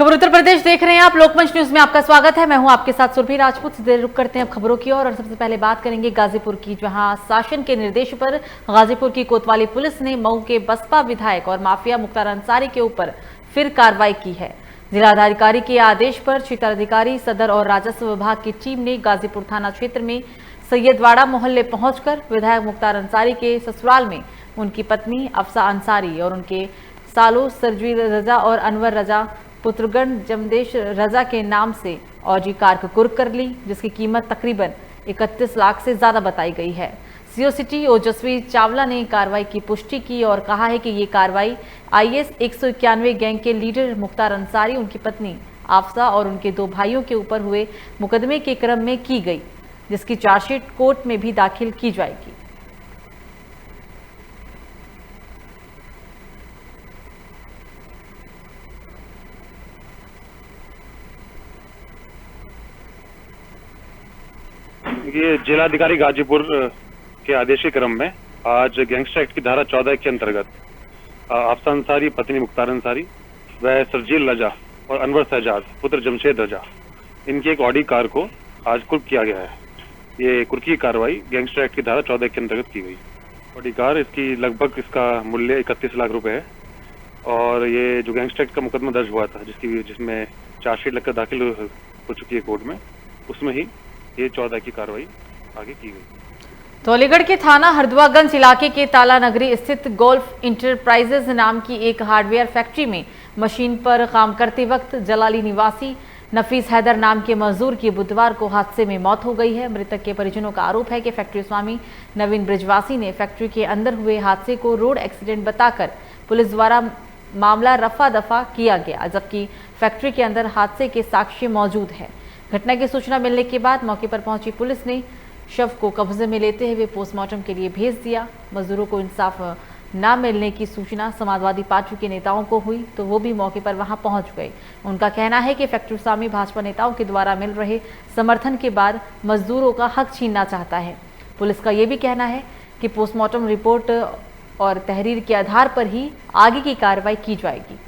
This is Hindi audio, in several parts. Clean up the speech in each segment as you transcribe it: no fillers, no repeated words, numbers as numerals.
खबर उत्तर प्रदेश देख रहे हैं आप। लोकमंच न्यूज में आपका स्वागत है। मैं हूं आपके साथ सुरभि राजपूत। देर रुक करते हैं अब खबरों की और सबसे पहले बात करेंगे गाजीपुर की, जहां शासन के निर्देश पर गाजीपुर की कोतवाली पुलिस ने मऊ के बसपा विधायक और माफिया मुख्तार अंसारी के ऊपर फिर कार्रवाई की है। जिलाधिकारी के आदेश पर क्षेत्राधिकारी सदर और राजस्व विभाग की टीम ने गाजीपुर थाना क्षेत्र में सैयदवाड़ा मोहल्ले पहुंचकर विधायक मुख्तार अंसारी के ससुराल में उनकी पत्नी अफसा अंसारी और उनके सालों सरजील रजा और अनवर रजा पुत्रगण जमदेश रजा के नाम से ऑडी कार को कुर्क कर ली, जिसकी कीमत तकरीबन 31 लाख से ज्यादा बताई गई है। सीओ सिटी ओजस्वी चावला ने कार्रवाई की पुष्टि की और कहा है कि ये कार्रवाई IS 191 गैंग के लीडर मुख्तार अंसारी, उनकी पत्नी आफसा और उनके 2 भाइयों के ऊपर हुए मुकदमे के क्रम में की गई, जिसकी चार्जशीट कोर्ट में भी दाखिल की जाएगी। ये जिलाधिकारी गाजीपुर के आदेश के क्रम में आज गैंगस्टर एक्ट की धारा 14 के अंतर्गत अफसा अंसारी पत्नी मुख्तार अंसारी व सरजील रजा और अनवर शहजाद पुत्र जमशेद रजा इनकी एक ऑडी कार को आज कुर्क किया गया है। ये कुर्की की कार्रवाई गैंगस्टर एक्ट की धारा 14 के अंतर्गत की गई। ऑडी कार इसकी लगभग इसका मूल्य 31 लाख रुपए है और ये जो गैंगस्टर एक्ट का मुकदमा दर्ज हुआ था जिसमें चार्जशीट लगकर दाखिल हो चुकी है कोर्ट में, उसमें ही ये 14 की कार्रवाई आगे की गई। तो अलीगढ़ के थाना हरदुआगंज इलाके के ताला नगरी स्थित गोल्फ इंटरप्राइजेज नाम की एक हार्डवेयर फैक्ट्री में मशीन पर काम करते वक्त जलाली निवासी नफीस हैदर नाम के मजदूर की बुधवार को हादसे में मौत हो गई है। मृतक के परिजनों का आरोप है कि फैक्ट्री स्वामी नवीन ब्रिजवासी ने फैक्ट्री के अंदर हुए हादसे को रोड एक्सीडेंट बताकर पुलिस द्वारा मामला रफा दफा किया गया, जबकि फैक्ट्री के अंदर हादसे के साक्ष्य मौजूद है। घटना की सूचना मिलने के बाद मौके पर पहुंची पुलिस ने शव को कब्जे में लेते हुए पोस्टमार्टम के लिए भेज दिया। मजदूरों को इंसाफ न मिलने की सूचना समाजवादी पार्टी के नेताओं को हुई तो वो भी मौके पर वहां पहुंच गए। उनका कहना है कि फैक्ट्री स्वामी भाजपा नेताओं के द्वारा मिल रहे समर्थन के बाद मजदूरों का हक छीनना चाहता है। पुलिस का ये भी कहना है कि पोस्टमार्टम रिपोर्ट और तहरीर के आधार पर ही आगे की कार्रवाई की जाएगी।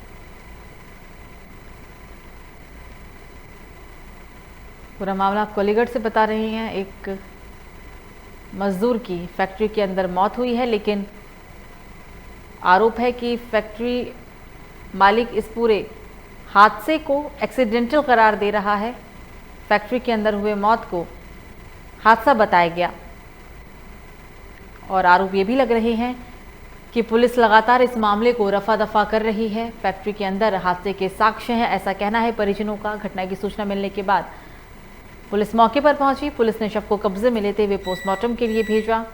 पूरा मामला आपको अलीगढ़ से बता रहे हैं। एक मजदूर की फैक्ट्री के अंदर मौत हुई है, लेकिन आरोप है कि फैक्ट्री मालिक इस पूरे हादसे को एक्सीडेंटल करार दे रहा है। फैक्ट्री के अंदर हुए मौत को हादसा बताया गया और आरोप ये भी लग रहे हैं कि पुलिस लगातार इस मामले को रफा दफा कर रही है। फैक्ट्री के अंदर हादसे के साक्ष्य हैं, ऐसा कहना है परिजनों का। घटना की सूचना मिलने के बाद पुलिस मौके पर पहुंची। पुलिस ने शव को कब्जे में लेते हुए पोस्टमार्टम के लिए भेजा।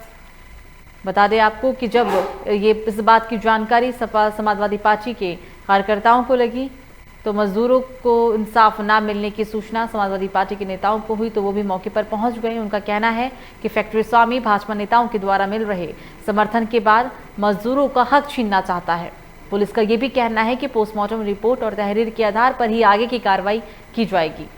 बता दें आपको कि जब ये इस बात की जानकारी सपा समाजवादी पार्टी के कार्यकर्ताओं को लगी तो मजदूरों को इंसाफ ना मिलने की सूचना समाजवादी पार्टी के नेताओं को हुई तो वो भी मौके पर पहुंच गए। उनका कहना है कि फैक्ट्री स्वामी भाजपा नेताओं के द्वारा मिल रहे समर्थन के बाद मजदूरों का हक छीनना चाहता है। पुलिस का ये भी कहना है कि पोस्टमार्टम रिपोर्ट और तहरीर के आधार पर ही आगे की कार्रवाई की जाएगी।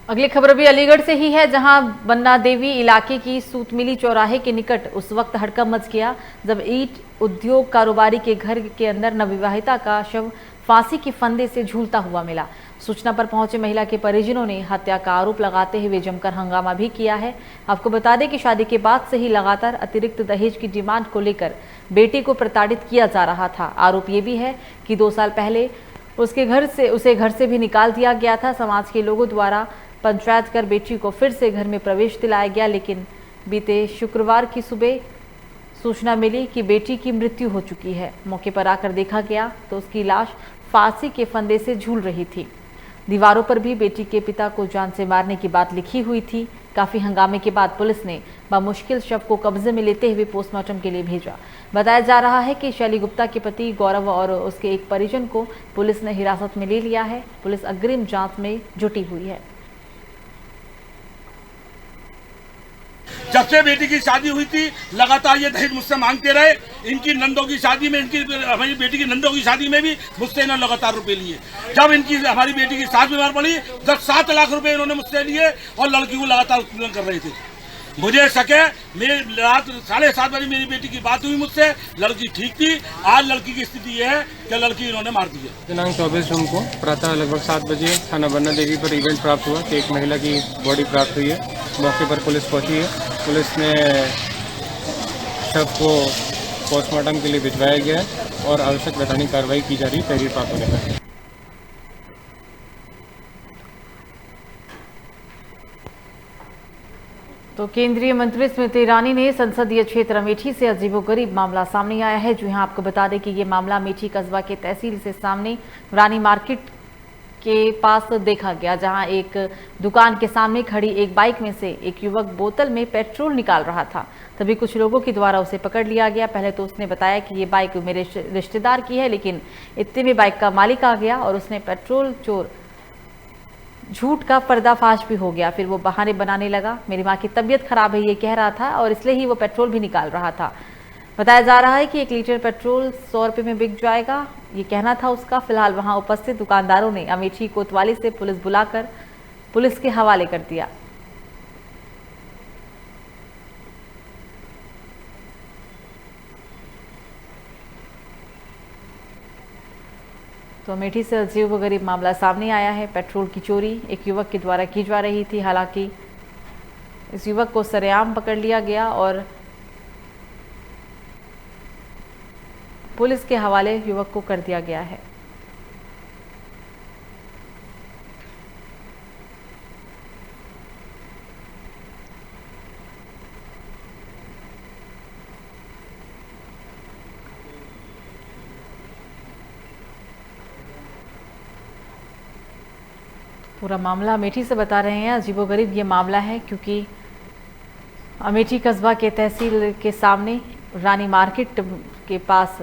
अगली खबर भी अलीगढ़ से ही है, जहां बन्ना देवी इलाके की सूतमिली चौराहे के निकट उस वक्त हड़कंप मच गया जब ईंट उद्योग कारोबारी के घर के अंदर नवविवाहिता का शव फांसी के फंदे से झूलता हुआ मिला। सूचना पर पहुंचे महिला के परिजनों ने हत्या का आरोप लगाते हुए जमकर हंगामा भी किया है। आपको बता दें कि शादी के बाद से ही लगातार अतिरिक्त दहेज की डिमांड को लेकर बेटी को प्रताड़ित किया जा रहा था। आरोप ये भी है कि 2 साल पहले उसे घर से भी निकाल दिया गया था। समाज के लोगों द्वारा पंचायत कर बेटी को फिर से घर में प्रवेश दिलाया गया, लेकिन बीते शुक्रवार की सुबह सूचना मिली कि बेटी की मृत्यु हो चुकी है। मौके पर आकर देखा गया तो उसकी लाश फांसी के फंदे से झूल रही थी। दीवारों पर भी बेटी के पिता को जान से मारने की बात लिखी हुई थी। काफी हंगामे के बाद पुलिस ने बामुश्किल शव को कब्जे में लेते हुए पोस्टमार्टम के लिए भेजा। बताया जा रहा है कि शैली गुप्ता के पति गौरव और उसके एक परिजन को पुलिस ने हिरासत में ले लिया है। पुलिस अग्रिम जांच में जुटी हुई है। जब से बेटी की शादी हुई थी लगातार ये दहेज मुझसे मांगते रहे। इनकी नंदों की शादी में, हमारी बेटी की नंदों की शादी में भी मुझसे इन्होंने लगातार रुपए लिए। जब हमारी बेटी की सास बीमार पड़ी तब 7 लाख रुपए इन्होंने मुझसे लिए और लड़की को लगातार उत्पीड़न कर रहे थे। मुझे सके मेरी रात 7:30 बजे मेरी बेटी की बात हुई मुझसे, लड़की ठीक थी। आज लड़की की स्थिति यह है कि लड़की इन्होंने मार दी है। दिनांक 24 जून को प्रातः लगभग 7 बजे थाना बन्ना देवी पर इवेंट प्राप्त हुआ कि एक महिला की बॉडी प्राप्त हुई है। मौके पर पुलिस पहुंची है। पुलिस ने शव को पोस्टमार्टम के लिए भिजवाया गया है और आवश्यक वैधानिक कार्रवाई की जा रही है तहरीर प्राप्त होने पर। तो केंद्रीय मंत्री स्मृति ईरानी ने संसदीय क्षेत्र अमेठी से अजीबोगरीब मामला सामने आया है। जो यहाँ आपको बता दें कि ये मामला अमेठी कस्बा के तहसील से सामने रानी मार्केट के पास देखा गया, जहां एक दुकान के सामने खड़ी एक बाइक में से एक युवक बोतल में पेट्रोल निकाल रहा था। तभी कुछ लोगों के द्वारा उसे पकड़ लिया गया। पहले तो उसने बताया कि ये बाइक मेरे रिश्तेदार की है, लेकिन इतने में बाइक का मालिक आ गया और उसने पेट्रोल चोर झूठ का पर्दाफाश भी हो गया। फिर वो बहाने बनाने लगा, मेरी माँ की तबीयत खराब है ये कह रहा था और इसलिए ही वो पेट्रोल भी निकाल रहा था। बताया जा रहा है कि 1 लीटर पेट्रोल 100 रुपये में बिक जाएगा, ये कहना था उसका। फिलहाल वहां उपस्थित दुकानदारों ने अमेठी कोतवाली से पुलिस बुलाकर पुलिस के हवाले कर दिया। तो अमेठी से अजीबोगरीब मामला सामने आया है। पेट्रोल की चोरी एक युवक के द्वारा की जा रही थी। हालांकि इस युवक को सरेआम पकड़ लिया गया और पुलिस के हवाले युवक को कर दिया गया है। पूरा मामला अमेठी से बता रहे हैं। अजीबोगरीब ये मामला है क्योंकि अमेठी कस्बा के तहसील के सामने रानी मार्केट के पास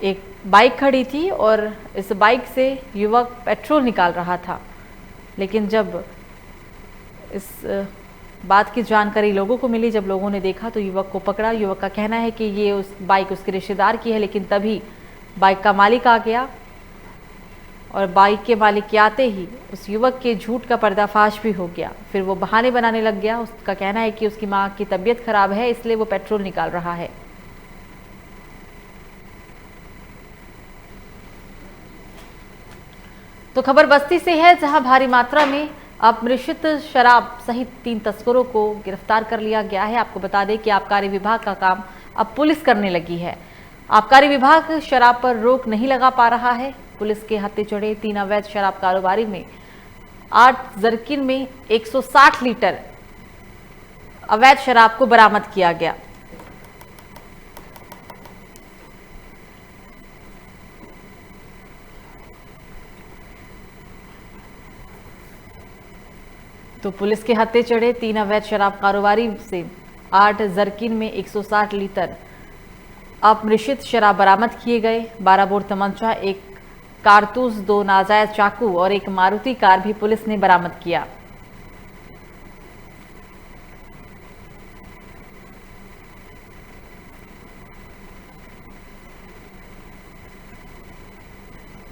एक बाइक खड़ी थी और इस बाइक से युवक पेट्रोल निकाल रहा था। लेकिन जब इस बात की जानकारी लोगों को मिली, जब लोगों ने देखा तो युवक को पकड़ा। युवक का कहना है कि ये उस बाइक उसके रिश्तेदार की है, लेकिन तभी बाइक का मालिक आ गया और बाइक के मालिक के आते ही उस युवक के झूठ का पर्दाफाश भी हो गया। फिर वो बहाने बनाने लग गया। उसका कहना है कि उसकी माँ की तबीयत खराब है इसलिए वो पेट्रोल निकाल रहा है। तो खबर बस्ती से है, जहां भारी मात्रा में अपमिश्रित शराब सहित 3 तस्करों को गिरफ्तार कर लिया गया है। आपको बता दें कि आबकारी विभाग का काम अब पुलिस करने लगी है। आबकारी विभाग शराब पर रोक नहीं लगा पा रहा है। पुलिस के हत्थे चढ़े 3 अवैध शराब कारोबारी में 8 जरकिन में 160 लीटर अवैध शराब को बरामद किया गया। तो पुलिस के हत्थे चढ़े 3 अवैध शराब कारोबारी से 8 जरकिन में 160 लीटर अपमिश्रित शराब बरामद किए गए। 12 बोर तमंचा, 1 कारतूस, 2 नाजायज चाकू और 1 मारुति कार भी पुलिस ने बरामद किया।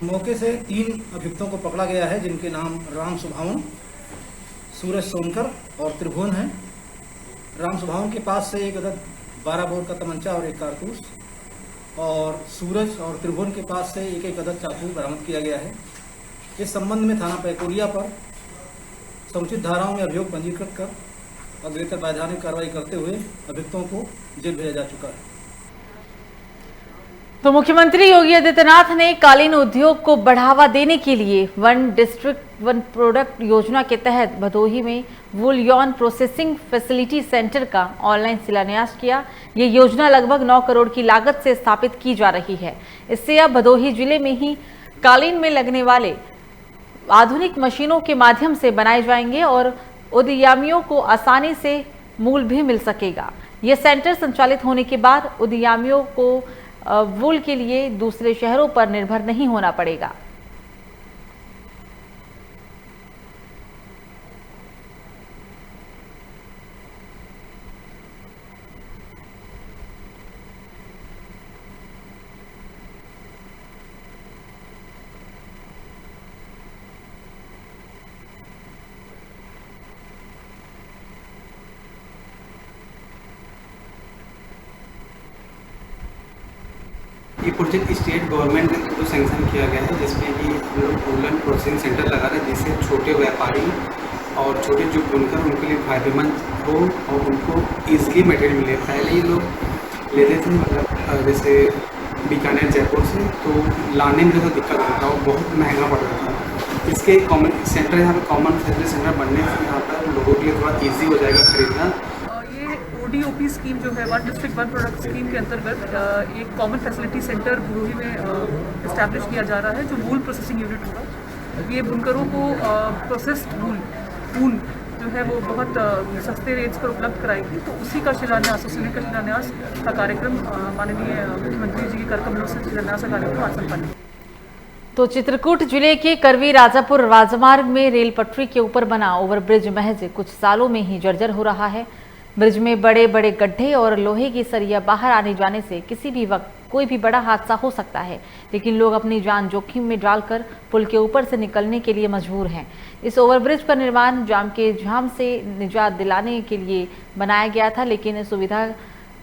मौके से 3 अभियुक्तों को पकड़ा गया है, जिनके नाम राम सुभावन, सूरज सोनकर और त्रिभुवन है। राम सुभावन के पास से एक अदद 12 बोर का तमंचा और 1 कारतूस और सूरज और त्रिभुवन के पास से एक अदद चाकू बरामद किया गया है। इस संबंध में थाना पैकोरिया पर समुचित धाराओं में अभियोग पंजीकृत कर अग्रेतर वैधानिक कार्रवाई करते हुए अभियुक्तों को जेल भेजा जा चुका है। तो मुख्यमंत्री योगी आदित्यनाथ ने कालीन उद्योग को बढ़ावा देने के लिए 1 डिस्ट्रिक्ट 1 प्रोडक्ट योजना के तहत भदोही में वूल यॉन प्रोसेसिंग फैसिलिटी सेंटर का ऑनलाइन शिलान्यास किया। ये योजना लगभग 9 करोड़ की लागत से स्थापित की जा रही है। इससे अब भदोही जिले में ही कालीन में लगने वाले आधुनिक मशीनों के माध्यम से बनाए जाएंगे और उद्यमियों को आसानी से मूल भी मिल सकेगा। ये सेंटर संचालित होने के बाद उद्यमियों को वूल के लिए दूसरे शहरों पर निर्भर नहीं होना पड़ेगा। ये प्रोजेक्ट स्टेट गवर्नमेंट के थ्रू सैंक्शन किया गया है, जिसमें कि हम लोग ऑनलाइन प्रोसेसिंग सेंटर लगा रहे हैं, जिससे छोटे व्यापारी और छोटे जो बुनकर उनके लिए फायदेमंद हो और उनको ईजिली मटेरियल मिले। पहले ही लोग लेते थे मतलब जैसे बीकानेर जयपुर से, तो लाने में जो दिक्कत होता था वो बहुत महंगा पड़ रहा था। इसके कॉमन सेंटर यहाँ पे कॉमन फैसिलिटी सेंटर बनने से यहाँ पर लोगों के लिए थोड़ा ईजी हो जाएगा खरीदना। ये ODOP स्कीम जो है, one district one product scheme के अंतर्गत एक कॉमन फैसिलिटी सेंटर भदोही में इस्टेब्लिश किया जा रहा है, जो वूल प्रोसेसिंग यूनिट होगा। ये बुनकरों को प्रोसेस्ड ऊन जो है वो बहुत सस्ते रेट्स पर उपलब्ध कराएगी। तो उसी का शिलान्यास, उस यूनिट का शिलान्यास का कार्यक्रम माननीय मुख्यमंत्री जी के कर कमलों से शिलान्यास का कार्यक्रम आज संपन्न। तो चित्रकूट जिले के करवी राजापुर राजमार्ग में रेल पटरी के ऊपर बना ओवरब्रिज महज कुछ सालों में ही जर्जर हो रहा है। ब्रिज में बड़े बड़े गड्ढे और लोहे की सरिया बाहर आने जाने से किसी भी वक्त कोई भी बड़ा हादसा हो सकता है, लेकिन लोग अपनी जान जोखिम में डालकर पुल के ऊपर से निकलने के लिए मजबूर हैं। इस ओवरब्रिज का निर्माण जाम से निजात दिलाने के लिए बनाया गया था, लेकिन इस सुविधा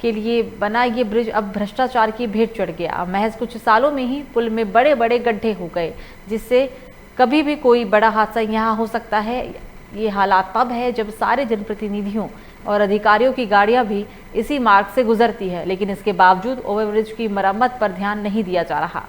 के लिए बना ये ब्रिज अब भ्रष्टाचार की भेंट चढ़ गया। महज कुछ सालों में ही पुल में बड़े बड़े गड्ढे हो गए, जिससे कभी भी कोई बड़ा हादसा यहाँ हो सकता है। ये हालात तब है जब सारे जनप्रतिनिधियों और अधिकारियों की गाड़ियां भी इसी मार्ग से गुजरती है, लेकिन इसके बावजूद ओवरब्रिज की मरम्मत पर ध्यान नहीं दिया जा रहा।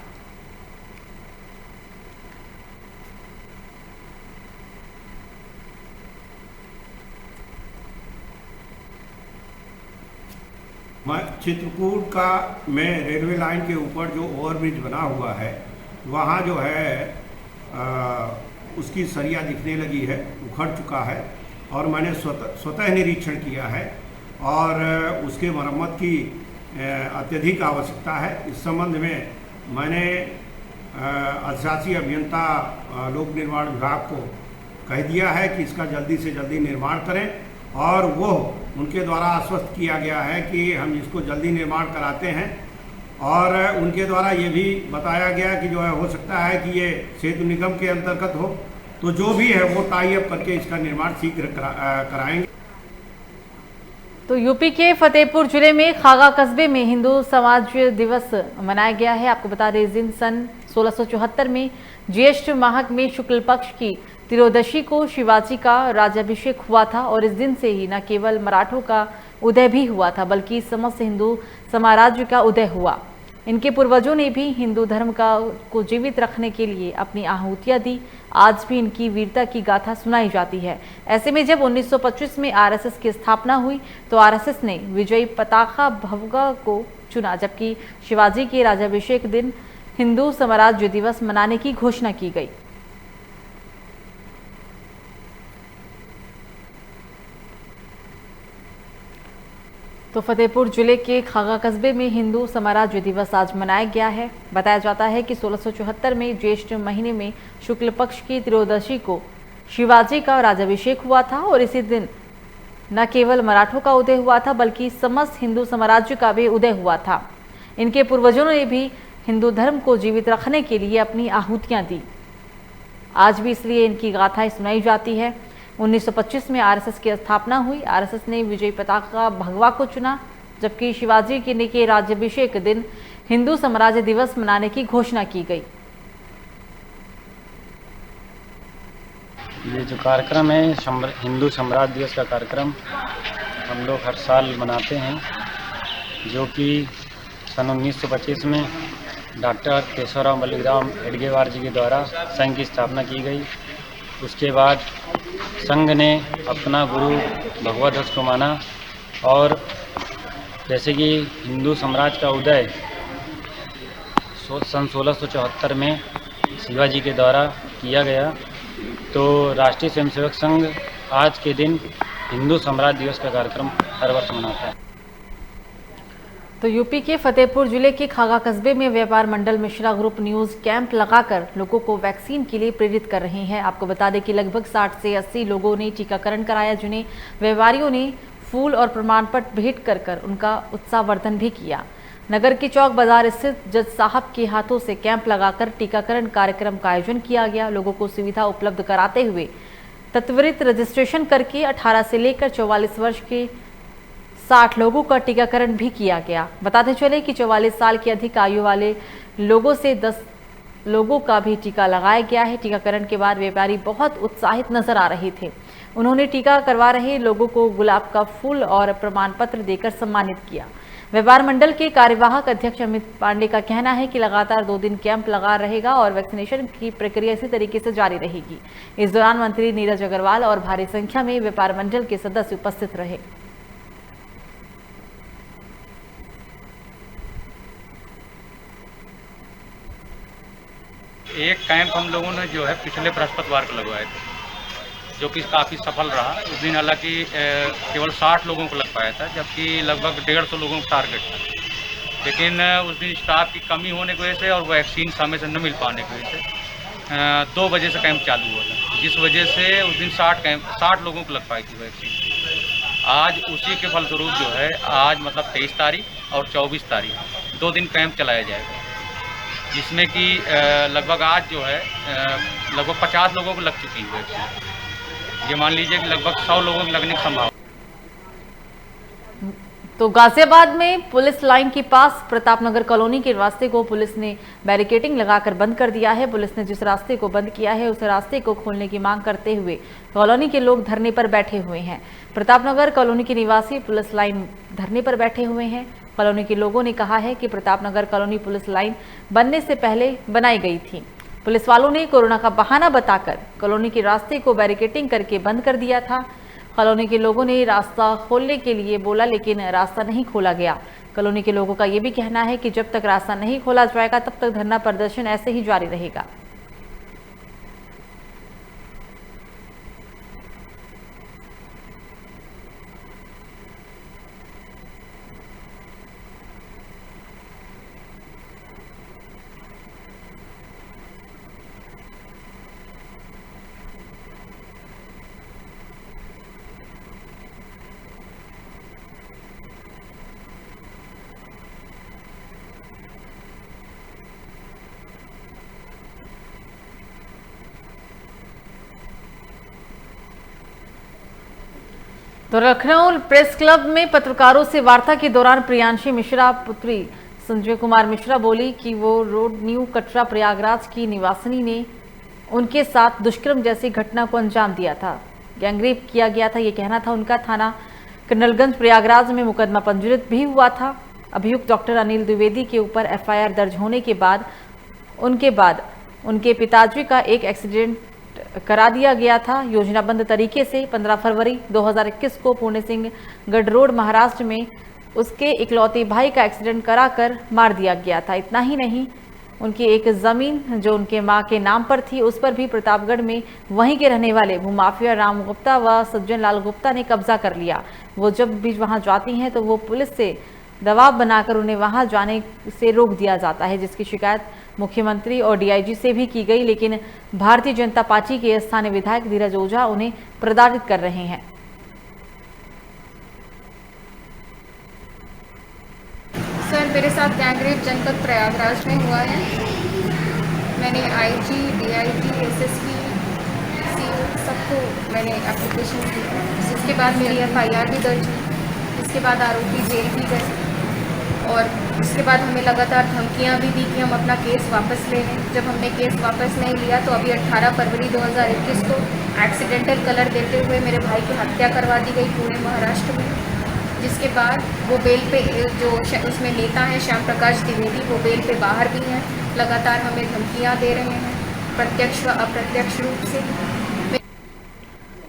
चित्रकूट का में रेलवे लाइन के ऊपर जो ओवरब्रिज बना हुआ है, वहाँ जो है उसकी सरिया दिखने लगी है, उखड़ चुका है और मैंने स्वतः निरीक्षण किया है और उसके मरम्मत की अत्यधिक आवश्यकता है। इस संबंध में मैंने अधिशासी अभियंता लोक निर्माण विभाग को कह दिया है कि इसका जल्दी से जल्दी निर्माण करें, और वो उनके द्वारा आश्वस्त किया गया है कि हम इसको जल्दी निर्माण कराते हैं। और उनके द्वारा ये भी बताया गया कि जो है हो सकता है कि ये सेतु निगम के अंतर्गत हो, तो जो भी है वो टाई अप करके इसका निर्माण शीघ्र कराएंगे। तो यूपी के फतेहपुर जिले में खागा कस्बे में हिंदू समाज दिवस मनाया गया है। आपको बता दें, इस दिन सन 1674 में ज्येष्ठ माह में शुक्ल पक्ष की त्रयोदशी को शिवाजी का राज्याभिषेक हुआ था, और इस दिन से ही न केवल मराठों का उदय भी हुआ था, बल्कि समस्त हिंदू साम्राज्य का उदय हुआ। इनके पूर्वजों ने भी हिंदू धर्म को जीवित रखने के लिए अपनी आहुतियां दी। आज भी इनकी वीरता की गाथा सुनाई जाती है। ऐसे में जब 1925 में आरएसएस की स्थापना हुई तो आरएसएस ने विजयी पताका भगवा को चुना, जबकि शिवाजी के राज्याभिषेक दिन हिंदू साम्राज्य दिवस मनाने की घोषणा की गई। तो फतेहपुर जिले के खागा कस्बे में हिंदू साम्राज्य दिवस आज मनाया गया है। बताया जाता है कि 1674 में ज्येष्ठ महीने में शुक्ल पक्ष की त्रयोदशी को शिवाजी का राज्याभिषेक हुआ था, और इसी दिन न केवल मराठों का उदय हुआ था, बल्कि समस्त हिंदू साम्राज्य का भी उदय हुआ था। इनके पूर्वजों ने भी हिंदू धर्म को जीवित रखने के लिए अपनी आहुतियां दी। आज भी इसलिए इनकी गाथाएं सुनाई जाती है। 1925 में आरएसएस की स्थापना हुई। आरएसएस ने विजयी पताका भगवा को चुना, जबकि शिवाजी के राज्याभिषेक दिन हिंदू साम्राज्य दिवस मनाने की घोषणा की गई। ये जो कार्यक्रम है हिंदू साम्राज्य दिवस का कार्यक्रम हम लोग हर साल मनाते हैं, जो कि सन 1925 में डॉक्टर केशवराव मल्लिकराव हेडगेवार जी के द्वारा संघ की स्थापना की गई। उसके बाद संघ ने अपना गुरु भगवध्वज को माना, और जैसे कि हिंदू साम्राज्य का उदय सन 1674 में शिवाजी के द्वारा किया गया, तो राष्ट्रीय स्वयंसेवक संघ आज के दिन हिंदू साम्राज्य दिवस का कार्यक्रम हर वर्ष मनाता है। तो यूपी के फतेहपुर जिले के खागा कस्बे में व्यापार मंडल मिश्रा ग्रुप न्यूज कैंप लगाकर लोगों को वैक्सीन के लिए प्रेरित कर रहे हैं। आपको बता दें कि लगभग 60 से 80 लोगों ने टीकाकरण कराया, जिन्हें व्यापारियों ने फूल और प्रमाण पत्र भेंट कर उनका उत्साहवर्धन भी किया। नगर के चौक बाजार स्थित जज साहब के हाथों से कैंप लगाकर टीकाकरण कार्यक्रम का आयोजन किया गया। लोगों को सुविधा उपलब्ध कराते हुए त्वरित रजिस्ट्रेशन करके 18 से लेकर 44 वर्ष के 60 लोगों का टीकाकरण भी किया गया। बताते चले कि 44 साल की अधिक आयु वाले लोगों से 10 लोगों का भी टीका लगाया गया है। टीकाकरण के बाद व्यापारी बहुत उत्साहित नजर आ रहे थे। उन्होंने टीका करवा रहे लोगों को गुलाब का फूल और प्रमाण पत्र देकर सम्मानित किया। व्यापार मंडल के कार्यवाहक अध्यक्ष अमित पांडे का कहना है कि लगातार 2 दिन कैंप लगा रहेगा और वैक्सीनेशन की प्रक्रिया इसी तरीके से जारी रहेगी। इस दौरान मंत्री नीरज अग्रवाल और भारी संख्या में व्यापार मंडल के सदस्य उपस्थित रहे। एक कैंप हम लोगों ने जो है पिछले बृहस्पतिवार को लगवाए थे, जो कि काफ़ी सफल रहा। उस दिन हालांकि केवल 60 लोगों को लग पाया था, जबकि लगभग 150 लोगों का टारगेट था। लेकिन उस दिन स्टाफ की कमी होने की वजह से और वैक्सीन समय से न मिल पाने की वजह से 2 बजे से कैंप चालू हुआ था, जिस वजह से उस दिन 60 लोगों को लग पाई थी वैक्सीन। आज उसी के फलस्वरूप जो है आज मतलब 23 तारीख और 24 तारीख 2 दिन कैंप चलाया जाएगा, जिसमें कि लगभग आज जो है लगभग 50 लोगों को लग चुकी है वैक्सीन। ये मान लीजिए कि लगभग 100 लोगों की लगने की संभावना। तो गाजियाबाद में पुलिस लाइन के पास प्रतापनगर कॉलोनी के रास्ते को पुलिस ने बैरिकेडिंग लगाकर बंद कर दिया है। पुलिस ने जिस रास्ते को बंद किया है उस रास्ते को खोलने की मांग करते हुए कॉलोनी के लोग धरने पर बैठे हुए हैं। प्रतापनगर कॉलोनी के निवासी पुलिस लाइन धरने पर बैठे हुए हैं। कॉलोनी के लोगों ने कहा है कि प्रतापनगर कॉलोनी पुलिस लाइन बनने से पहले बनाई गई थी। पुलिस वालों ने कोरोना का बहाना बताकर कॉलोनी के रास्ते को बैरिकेडिंग करके बंद कर दिया था। कॉलोनी के लोगों ने रास्ता खोलने के लिए बोला, लेकिन रास्ता नहीं खोला गया। कॉलोनी के लोगों का ये भी कहना है कि जब तक रास्ता नहीं खोला जाएगा तब तक धरना प्रदर्शन ऐसे ही जारी रहेगा। तो लखनऊ प्रेस क्लब में पत्रकारों से वार्ता के दौरान प्रियांशी मिश्रा पुत्री संजय कुमार मिश्रा बोली कि वो रोड न्यू कटरा प्रयागराज की निवासिनी ने उनके साथ दुष्कर्म जैसी घटना को अंजाम दिया था, गैंगरेप किया गया था, ये कहना था उनका। थाना कर्नलगंज प्रयागराज में मुकदमा पंजीकृत भी हुआ था। अभियुक्त डॉक्टर अनिल द्विवेदी के ऊपर एफआईआर दर्ज होने के बाद उनके पिताजी का एक एक्सीडेंट करा दिया गया था योजनाबद्ध तरीके से। 15 फरवरी 2021 को पुणे सिंह गढ़ रोड महाराष्ट्र में उसके इकलौते भाई का एक्सीडेंट कराकर मार दिया गया था। इतना ही नहीं, उनकी एक जमीन जो उनके मां के नाम पर थी उस पर भी प्रतापगढ़ में वहीं के रहने वाले भूमाफिया राम गुप्ता व सज्जन लाल गुप्ता ने कब्जा कर लिया। वो जब भी वहां जाती हैं तो वो पुलिस से दबाव बनाकर उन्हें वहां जाने से रोक दिया जाता है, जिसकी शिकायत मुख्यमंत्री और डीआईजी से भी की गई, लेकिन भारतीय जनता पार्टी के स्थानीय विधायक धीरज ओझा उन्हें प्रताड़ित कर रहे हैं। सर, मेरे साथ गैंगरेप जनपद प्रयागराज में हुआ है। मैंने आईजी, डीआईजी, एसएसपी, सीओ सबको मैंने एप्लीकेशन की, जिसके बाद मेरी एफआईआर भी दर्ज हुई। इसके बाद आरोपी जेल भी गए और इसके बाद हमें लगातार धमकियां भी दी कि हम अपना केस वापस ले लें। जब हमने केस वापस नहीं लिया तो अभी 18 फरवरी 2021 को एक्सीडेंटल कलर देते हुए मेरे भाई की हत्या करवा दी गई पुणे महाराष्ट्र में। जिसके बाद वो बेल पे, जो उसमें नेता हैं श्याम प्रकाश द्विवेदी, वो बेल पे बाहर भी हैं। लगातार हमें धमकियां दे रहे हैं प्रत्यक्ष व अप्रत्यक्ष रूप से।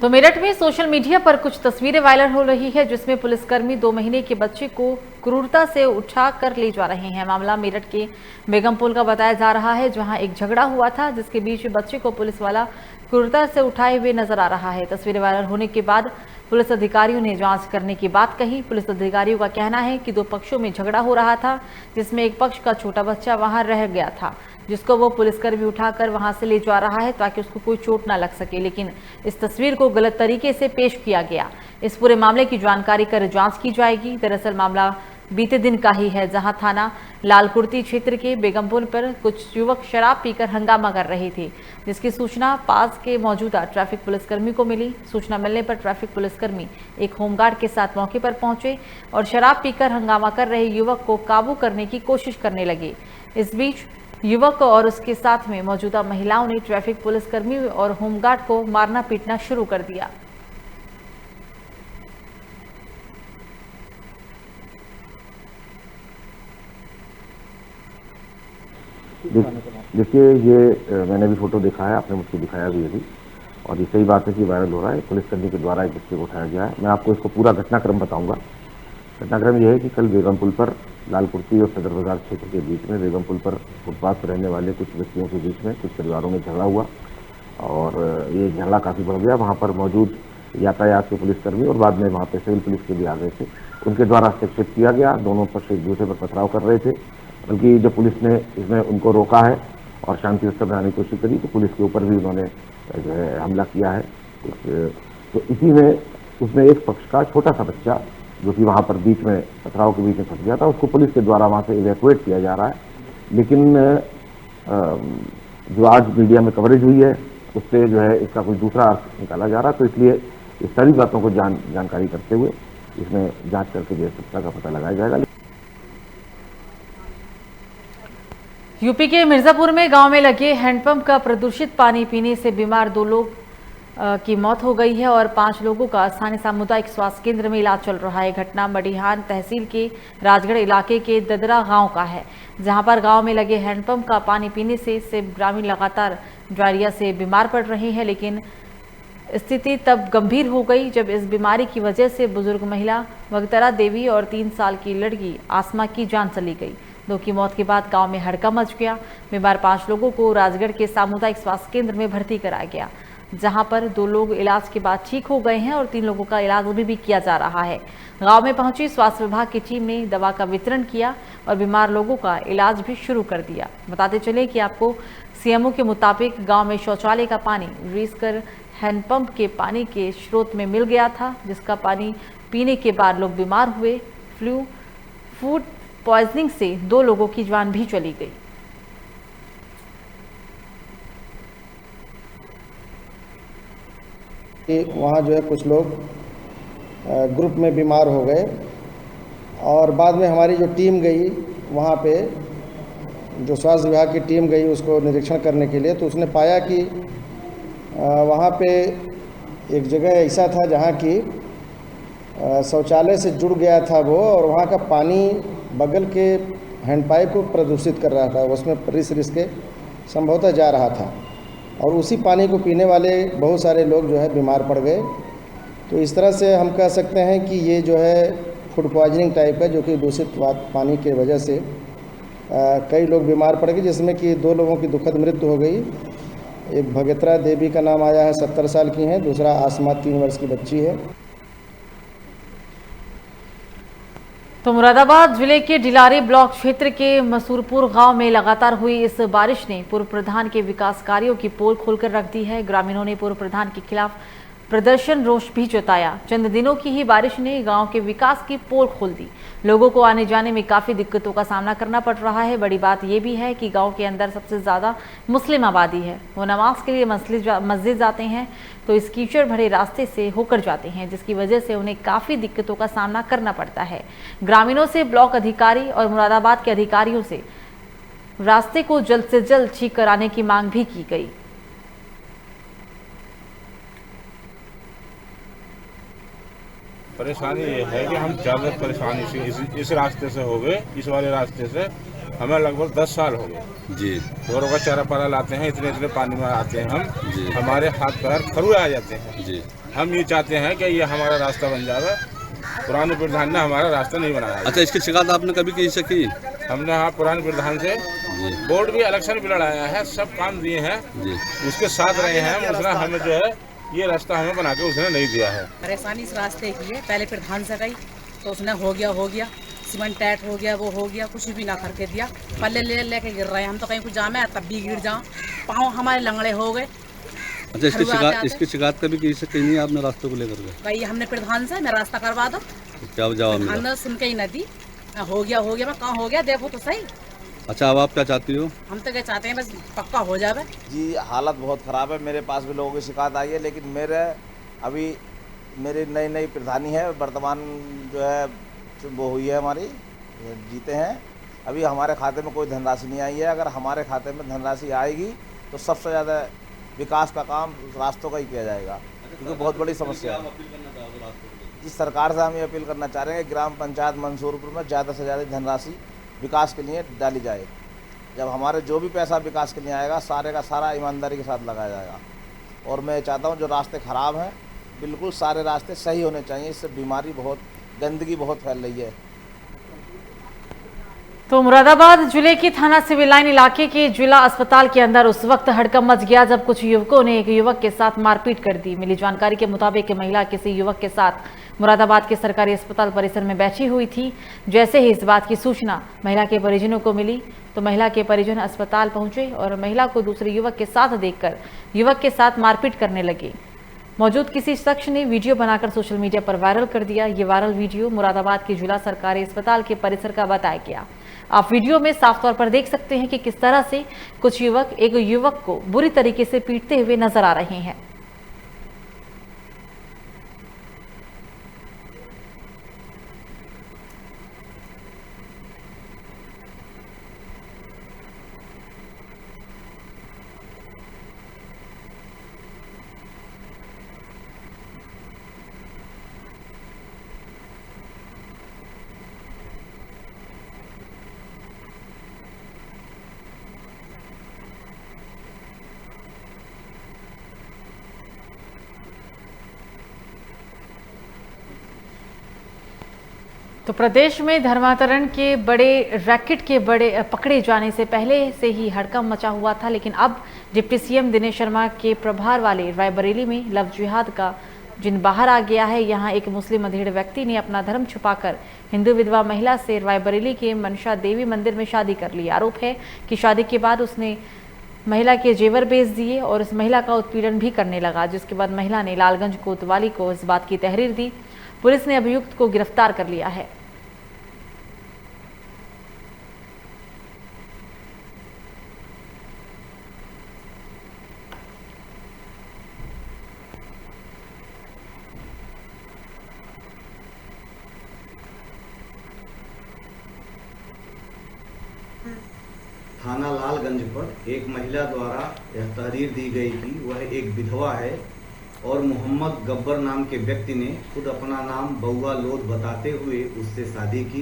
तो मेरठ में सोशल मीडिया पर कुछ तस्वीरें वायरल हो रही है, जिसमें पुलिसकर्मी 2 महीने के बच्चे को क्रूरता से उठा कर ले जा रहे हैं। मामला मेरठ के बेगमपुल का बताया जा रहा है, जहां एक झगड़ा हुआ था जिसके बीच बच्चे को पुलिस वाला क्रूरता से उठाए हुए नजर आ रहा है। तस्वीरें वायरल होने के बाद पुलिस अधिकारियों ने जांच करने की बात कही। पुलिस अधिकारियों का कहना है कि 2 पक्षों में झगड़ा हो रहा था, जिसमें एक पक्ष का छोटा बच्चा वहां रह गया था, जिसको वो पुलिसकर्मी उठाकर वहां से ले जा रहा है ताकि उसको कोई चोट ना लग सके, लेकिन इस तस्वीर को गलत तरीके से पेश किया गया। इस पूरे मामले की जानकारी कर जांच की जाएगी। दरअसल मामला बीते दिन का ही है, जहां थाना लालकुर्ती क्षेत्र के बेगमपुर पर कुछ युवक शराब पीकर हंगामा कर रहे थे, जिसकी सूचना पास के मौजूदा ट्रैफिक पुलिसकर्मी को मिली। सूचना मिलने पर ट्रैफिक पुलिसकर्मी एक होमगार्ड के साथ मौके पर पहुंचे और शराब पीकर हंगामा कर रहे युवक को काबू करने की कोशिश करने लगे। इस बीच युवक और उसके साथ में मौजूदा महिलाओं ने ट्रैफिक पुलिसकर्मी और होमगार्ड को मारना पीटना शुरू कर दिया। देखिए, ये मैंने भी फोटो देखा है, आपने मुझको दिखाया भी अभी, और ये सही बात है कि वायरल हो रहा है। पुलिसकर्मी के द्वारा एक बच्चे को उठाया गया है। मैं आपको इसको पूरा घटनाक्रम बताऊंगा। घटनाक्रम ये है कि कल बेगमपुर पर लालकुर्ती और सदर बाजार क्षेत्र के बीच में बेगमपुर पर फुटपाथ पर रहने वाले कुछ व्यक्तियों के बीच में कुछ परिवारों में झगड़ा हुआ और ये झगड़ा काफ़ी बढ़ गया। वहाँ पर मौजूद यातायात के पुलिसकर्मी और बाद में वहाँ पे सिविल पुलिस के भी आ गए थे, उनके द्वारा हस्तक्षेप किया गया। दोनों पर एक दूसरे पर पथराव कर रहे थे, बल्कि जब पुलिस ने इसमें उनको रोका है और शांति व्यवस्था बनाने की कोशिश करी तो पुलिस के ऊपर भी उन्होंने जो है हमला किया है। तो इसी में उसमें एक पक्ष का छोटा सा बच्चा जो कि वहाँ पर बीच में पथराव के बीच में फंस गया था, उसको पुलिस के द्वारा वहाँ से इवैक्यूएट किया जा रहा है। लेकिन जो आज मीडिया में कवरेज हुई है उससे जो है इसका कोई दूसरा अर्थ निकाला जा रहा है, तो इसलिए इस सारी बातों को जानकारी करते हुए इसमें जांच करके जो सत्ता का पता लगाया जाएगा। यूपी के मिर्जापुर में गांव में लगे हैंडपंप का प्रदूषित पानी पीने से बीमार 2 लोग की मौत हो गई है और 5 लोगों का स्थानीय सामुदायिक स्वास्थ्य केंद्र में इलाज चल रहा है। घटना मडिहान तहसील के राजगढ़ इलाके के ददरा गांव का है, जहां पर गांव में लगे हैंडपंप का पानी पीने से ग्रामीण लगातार डायरिया से बीमार पड़ रहे हैं। लेकिन स्थिति तब गंभीर हो गई जब इस बीमारी की वजह से बुजुर्ग महिला भगतरा देवी और 3 साल की लड़की आसमा की जान चली गई। 2 की मौत के बाद गांव में हड़कंप मच गया। बीमार 5 लोगों को राजगढ़ के सामुदायिक स्वास्थ्य केंद्र में भर्ती कराया गया, जहां पर 2 लोग इलाज के बाद ठीक हो गए हैं और 3 लोगों का इलाज अभी भी किया जा रहा है। गांव में पहुंची स्वास्थ्य विभाग की टीम ने दवा का वितरण किया और बीमार लोगों का इलाज भी शुरू कर दिया। बताते चले कि आपको सीएमओ के मुताबिक गांव में शौचालय का पानी रीस कर हैंडपंप के पानी के स्रोत में मिल गया था, जिसका पानी पीने के बाद लोग बीमार हुए। फूड पॉइजनिंग से 2 लोगों की जान भी चली गई। वहाँ जो है कुछ लोग ग्रुप में बीमार हो गए और बाद में हमारी जो टीम गई वहाँ पे, जो स्वास्थ्य विभाग की टीम गई उसको निरीक्षण करने के लिए, तो उसने पाया कि वहाँ पे एक जगह ऐसा था जहाँ की शौचालय से जुड़ गया था वो, और वहाँ का पानी बगल के हैंडपाइप को प्रदूषित कर रहा था, उसमें रिस के संभवतः जा रहा था और उसी पानी को पीने वाले बहुत सारे लोग जो है बीमार पड़ गए। तो इस तरह से हम कह सकते हैं कि ये जो है फूड पॉइजनिंग टाइप है, जो कि दूषित पानी की वजह से कई लोग बीमार पड़ गए, जिसमें कि 2 लोगों की दुखद मृत्यु हो गई। एक भगतरा देवी का नाम आया है, 70 साल की है, दूसरा आसमा 3 वर्ष की बच्ची है। तो मुरादाबाद जिले के डिलारी ब्लॉक क्षेत्र के मसूरपुर गांव में लगातार हुई इस बारिश ने पूर्व प्रधान के विकास कार्यों की पोल खोलकर रख दी है। ग्रामीणों ने पूर्व प्रधान के खिलाफ प्रदर्शन रोष भी जताया। चंद दिनों की ही बारिश ने गांव के विकास की पोल खोल दी। लोगों को आने जाने में काफी दिक्कतों का सामना करना पड़ रहा है। बड़ी बात यह भी है कि गांव के अंदर सबसे ज्यादा मुस्लिम आबादी है। वो नमाज के लिए मस्जिद जाते हैं तो इस कीचड़ भरे रास्ते से होकर जाते हैं, जिसकी वजह से उन्हें काफी दिक्कतों का सामना करना पड़ता है। ग्रामीणों से ब्लॉक अधिकारी और मुरादाबाद के अधिकारियों से रास्ते को जल्द से जल्द ठीक कराने की मांग भी की गई। परेशानी ये है कि हम ज़्यादा परेशानी इस रास्ते से हो गए। इस वाले रास्ते से हमें लगभग 10 साल हो गए जी। गोरों का चारा पारा लाते हैं, इतने पानी में आते हैं हम जी। हमारे हाथ पैर खरुए आ जाते हैं जी। हम ये चाहते हैं कि ये हमारा रास्ता बन जाए। पुराने प्रधान ने हमारा रास्ता नहीं बनाया। अच्छा, इसकी शिकायत आपने कभी की सकी? हमने हाँ पुराने प्रधान से बोर्ड भी इलेक्शन भी लड़ाया है, सब काम दिए हैं जी। उसके साथ रहे हैं, उसने हमें जो है ये रास्ता हमें बना के उसने नहीं दिया है। परेशानी इस रास्ते की है, पहले प्रधान से गई तो उसने हो गया सीमेंट टाइट हो गया, वो हो गया, कुछ भी ना करके दिया। पल्ले लेके गिर रहे हैं हम, तो कहीं कुछ जामे तब भी गिर जाओ, पाँव हमारे लंगड़े हो गए। अच्छा, इसकी शिकायत कभी की सकी नहीं आपने रास्ते को लेकर के? भाई हमने प्रधान से मैं रास्ता करवा दो, क्या जवाब मिला? सुन के ही न दी। हो गया मैं कहाँ हो गया देखो तो सही। अच्छा अब आप क्या चाहती हो? हम तो क्या चाहते हैं बस पक्का हो जाए। जी हालत बहुत ख़राब है, मेरे पास भी लोगों की शिकायत आई है, लेकिन मेरी नई प्रधानी है वर्तमान जो है वो हुई है हमारी, जीते हैं। अभी हमारे खाते में कोई धनराशि नहीं आई है। अगर हमारे खाते में धनराशि आएगी तो सबसे ज़्यादा विकास का काम रास्तों का ही किया जाएगा, क्योंकि बहुत बड़ी समस्या है। जिस सरकार से हम ये अपील करना चाह रहे हैं, ग्राम पंचायत मंसूरपुर में ज़्यादा से ज़्यादा धनराशि विकास के लिए डाली जाए। जब हमारे जो भी पैसा विकास के लिए आएगा सारे का सारा ईमानदारी के साथ लगाया जाएगा। और मैं चाहता हूँ जो रास्ते ख़राब हैं बिल्कुल सारे रास्ते सही होने चाहिए, इससे बीमारी बहुत, गंदगी बहुत फैल रही है। तो मुरादाबाद जिले की थाना सिविल लाइन इलाके के जिला अस्पताल के अंदर उस वक्त हड़कंप मच गया जब कुछ युवकों ने एक युवक के साथ मारपीट कर दी। मिली जानकारी के मुताबिक महिला किसी युवक के साथ मुरादाबाद के सरकारी अस्पताल परिसर में बैठी हुई थी। जैसे ही इस बात की सूचना महिला के परिजनों को मिली तो महिला के परिजन अस्पताल पहुंचे और महिला को दूसरे युवक के साथ देखकर युवक के साथ मारपीट करने लगे। मौजूद किसी शख्स ने वीडियो बनाकर सोशल मीडिया पर वायरल कर दिया। ये वायरल वीडियो मुरादाबाद के जिला सरकारी अस्पताल के परिसर का बताया गया। आप वीडियो में साफ तौर पर देख सकते हैं कि किस तरह से कुछ युवक एक युवक को बुरी तरीके से पीटते हुए नजर आ रहे हैं। तो प्रदेश में धर्मांतरण के बड़े रैकेट के पकड़े जाने से पहले से ही हड़कंप मचा हुआ था, लेकिन अब डिप्टी सीएम दिनेश शर्मा के प्रभार वाले रायबरेली में लव जिहाद का जिन बाहर आ गया है। यहाँ एक मुस्लिम अधेड़ व्यक्ति ने अपना धर्म छुपाकर हिंदू विधवा महिला से रायबरेली के मनसा देवी मंदिर में शादी कर ली। आरोप है कि शादी के बाद उसने महिला के जेवर बेच दिए और उस महिला का उत्पीड़न भी करने लगा, जिसके बाद महिला ने लालगंज कोतवाली को इस बात की तहरीर दी। पुलिस ने अभियुक्त को गिरफ्तार कर लिया है। थाना लालगंज पर एक महिला द्वारा यह तहरीर दी गई कि वह एक विधवा है और मोहम्मद गब्बर नाम के व्यक्ति ने खुद अपना नाम बउआ लोध बताते हुए उससे शादी की।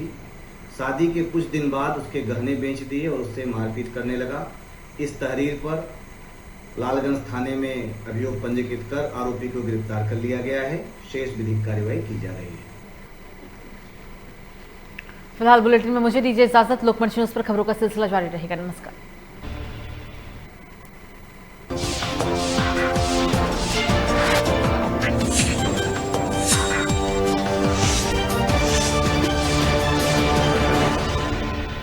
शादी के कुछ दिन बाद उसके गहने बेच दिए और उससे मारपीट करने लगा। इस तहरीर पर लालगंज थाने में अभियोग पंजीकृत कर आरोपी को गिरफ्तार कर लिया गया है। शेष विधिक कार्रवाई की जा रही है। फिलहाल बुलेटिन में मुझे दीजिए इजाजत। लोकमंच न्यूज पर खबरों का सिलसिला जारी रहेगा। नमस्कार।